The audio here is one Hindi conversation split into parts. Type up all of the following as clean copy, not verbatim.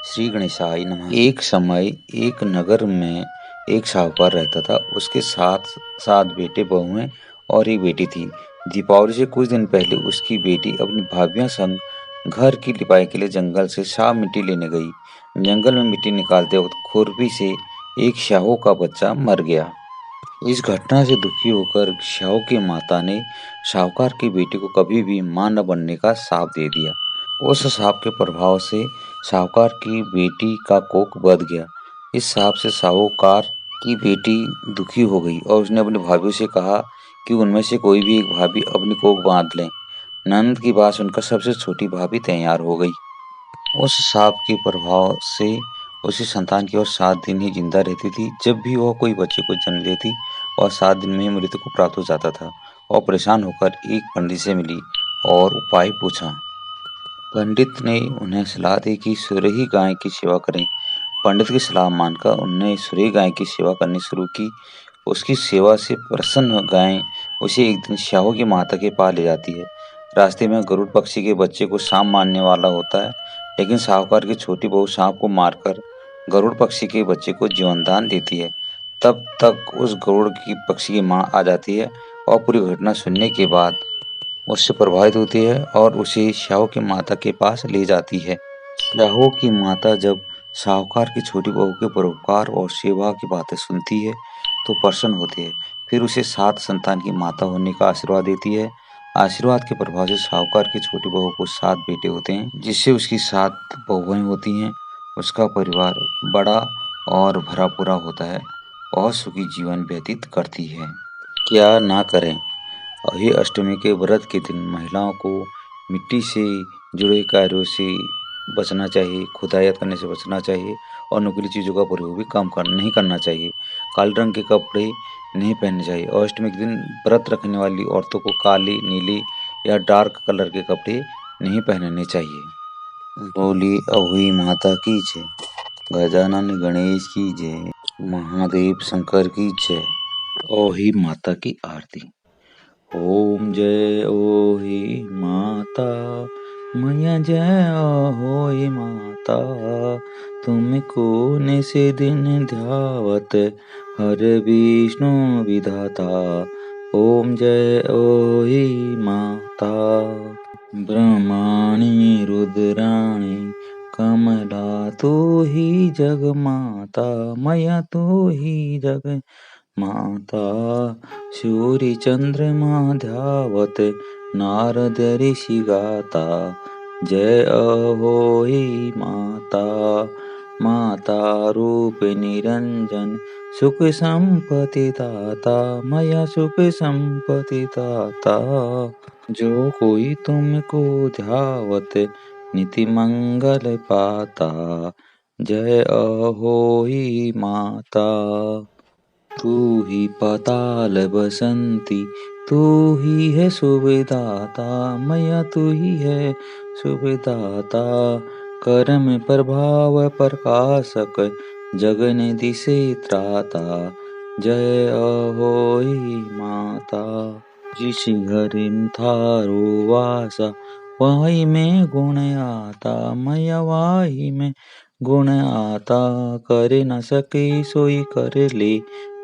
श्री गणेशाय नमः। एक समय एक नगर में एक साहूकार रहता था। उसके साथ 7 बेटे बहुएं और एक बेटी थी। दीपावली से कुछ दिन पहले उसकी बेटी अपनी भाभियों संग घर की लिपाई के लिए जंगल से साफ मिट्टी लेने गई। जंगल में मिट्टी निकालते वक्त खुरपी से एक श्याहू का बच्चा मर गया। इस घटना से दुखी होकर श्याहू की माता ने साहूकार की बेटी को कभी भी मां न बनने का शाप दे दिया। उस शाप के प्रभाव से साहूकार की बेटी का कोख बढ़ गया। इस शाप से साहूकार की बेटी दुखी हो गई और उसने अपनी भाभीयों से कहा कि उनमें से कोई भी एक भाभी अपनी कोख बांध ले। नंद की बात सुनकर सबसे छोटी भाभी तैयार हो गई। उस सांप के प्रभाव से उसी संतान केवल 7 दिन ही जिंदा रहती थी। जब भी वह कोई बच्चे को जन्म लेती वह 7 दिन में ही मृत्यु को प्राप्त हो जाता था। वह परेशान होकर एक पंडित से मिली और उपाय पूछा। पंडित ने उन्हें सलाह दी कि सुरही गाय की सेवा करें। पंडित की सलाह मानकर उन्होंने सुरही गाय की सेवा करनी शुरू की। उसकी सेवा से प्रसन्न गाय उसे एक दिन श्याहू की माता के पास ले जाती है। रास्ते में गरुड़ पक्षी के बच्चे को सांप मारने वाला होता है, लेकिन साहूकार की छोटी बहू सांप को मारकर गरुड़ पक्षी के बच्चे को जीवन दान देती है। तब तक उस गरुड़ की पक्षी की मां आ जाती है और पूरी घटना सुनने के बाद उससे प्रभावित होती है और उसे श्याहू की माता के पास ले जाती है। श्याहू की माता जब साहूकार की छोटी बहू के परोपकार और सेवा की बातें सुनती है तो प्रसन्न होती है। फिर उसे 7 संतान की माता होने का आशीर्वाद देती है। आशीर्वाद के प्रभाव से साहूकार की छोटी बहू को 7 बेटे होते हैं, जिससे उसकी 7 बहुएं होती हैं। उसका परिवार बड़ा और भरा पूरा होता है और सुखी जीवन व्यतीत करती है। क्या ना करें। अही अष्टमी के व्रत के दिन महिलाओं को मिट्टी से जुड़े कार्यों से बचना चाहिए, खुदाई करने से बचना चाहिए और नुकीली चीज़ों का प्रयोग भी नहीं करना चाहिए। काले रंग के कपड़े नहीं पहनने चाहिए और अष्टमी के दिन व्रत रखने वाली औरतों को काले, नीले या डार्क कलर के कपड़े नहीं पहनने चाहिए। बोली अहोई माता की जय, गजानन गणेश की जय, महादेव शंकर की जय। अहोई माता की आरती। ओम जय ओहि माता, मैया जय अहोई माता, तुमको निसे दिन ध्यावत हर विष्णु विधाता। ओम जय ओहि माता, ब्रह्माणी रुद्राणी कमला तू ही जग माता, मैया तू ही जग माता। सूर्य चंद्रमा ध्यावत नारद ऋषि गाता, जय अहोई माता। माता रूप निरंजन सुख संपत्ति दाता, मैया सुख संपत्ति दाता। जो कोई तुमको ध्यावत निति मंगल पाता, जय अहोई माता। तू ही पाताल बसंती, तू ही है सुविदाता, मैया तू ही है सुविदाता। कर्म प्रभाव प्रकाशक, जगन दिसे त्राता, जय अहोई माता। जिस घर थारो वासा, वाही में गुण आता, मैया वाही में गुण आता। कर न सके सोई कर ले,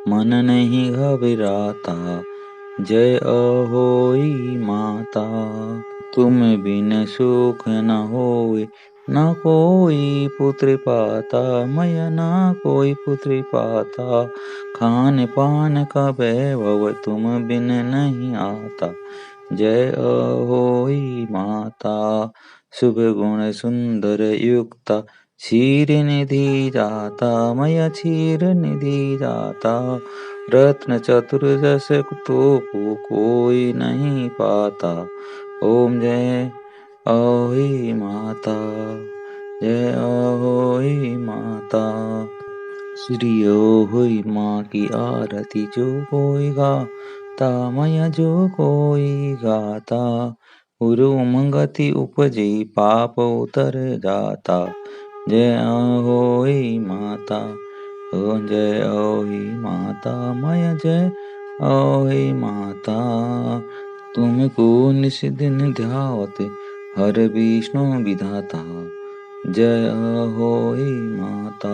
मन नहीं घबराता, जय अहोई माता। तुम बिन सुख न होए, न कोई पुत्र पाता, मैया न कोई पुत्र पाता। खान पान का वैभव तुम बिन नहीं आता, जय अहोई माता। शुभ गुण सुंदर युक्ता, क्षीर निधि जाता, मैया क्षीर निधि जाता। रत्न चतुर्दश तो कोई नहीं पाता, ओम जय अहोई माता, जय अहोई माता। श्री अहोई माँ की आरती जो कोई गाता, मैया जो कोई गाता। गुरु मंगति उपजे पाप उतर जाता, जय अहोई माता। ओम जय अहोई माता, मैया जय अहोई माता। तुमको निस दिन ध्यावत हर विष्णु विधाता, जय होए माता।